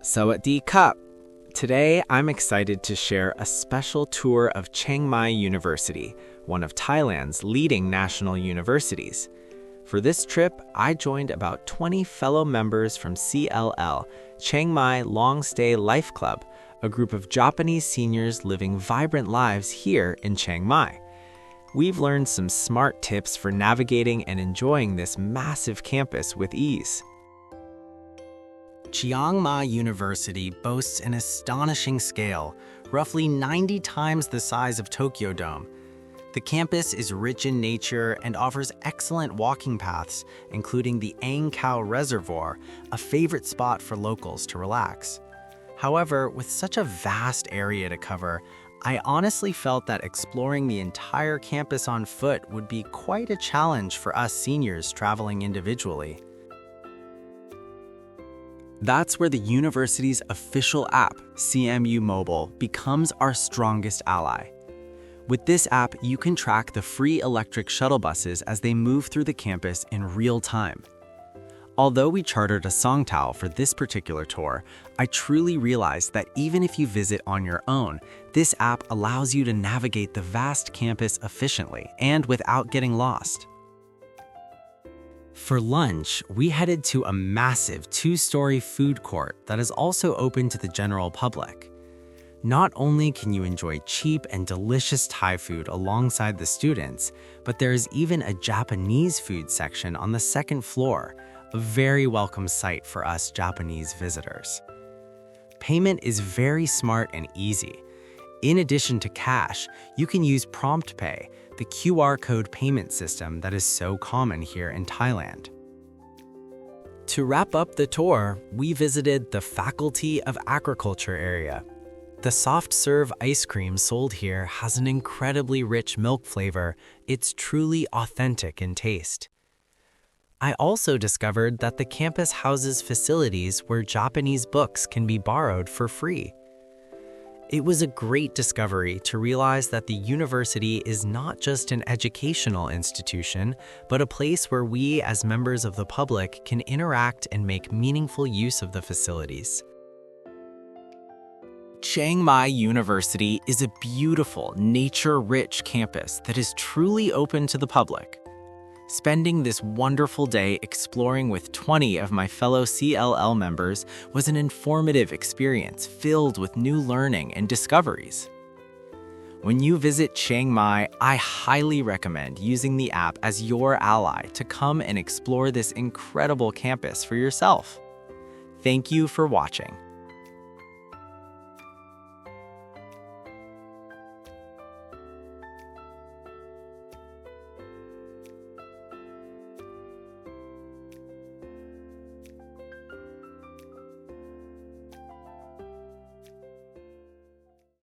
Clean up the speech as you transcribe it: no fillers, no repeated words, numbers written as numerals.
Sawadee Cup! Today, I'm excited to share a special tour of Chiang Mai University, one of Thailand's leading national universities. For this trip, I joined about 20 fellow members from CLL, Chiang Mai Longstay Life Club, a group of Japanese seniors living vibrant lives here in Chiang Mai. We've learned some smart tips for navigating and enjoying this massive campus with ease. Chiang Mai University boasts an astonishing scale, roughly 90 times the size of Tokyo Dome. The campus is rich in nature and offers excellent walking paths, including the Ang Kaew Reservoir, a favorite spot for locals to relax. However, with such a vast area to cover, I honestly felt that exploring the entire campus on foot would be quite a challenge for us seniors traveling individually. That's where the university's official app, CMU MOBILE, becomes our strongest ally. With this app, you can track the free electric shuttle buses as they move through the campus in real time. Although we chartered a songtao for this particular tour, I truly realized that even if you visit on your own, this app allows you to navigate the vast campus efficiently and without getting lost. For lunch, we headed to a massive 2-story food court that is also open to the general public. Not only can you enjoy cheap and delicious Thai food alongside the students, but there is even a Japanese food section on the second floor, a very welcome sight for us Japanese visitors. Payment is very smart and easy. In addition to cash, you can use Prompt Pay, the QR code payment system that is so common here in Thailand. To wrap up the tour, we visited the Faculty of Agriculture area. The soft-serve ice cream sold here has an incredibly rich milk flavor. It's truly authentic in taste. I also discovered that the campus houses facilities where Japanese books can be borrowed for free. It was a great discovery to realize that the university is not just an educational institution, but a place where we as members of the public can interact and make meaningful use of the facilities. Chiang Mai University is a beautiful, nature-rich campus that is truly open to the public. Spending this wonderful day exploring with 20 of my fellow CLL members was an informative experience filled with new learning and discoveries. When you visit Chiang Mai, I highly recommend using the app as your ally to come and explore this incredible campus for yourself. Thank you for watching.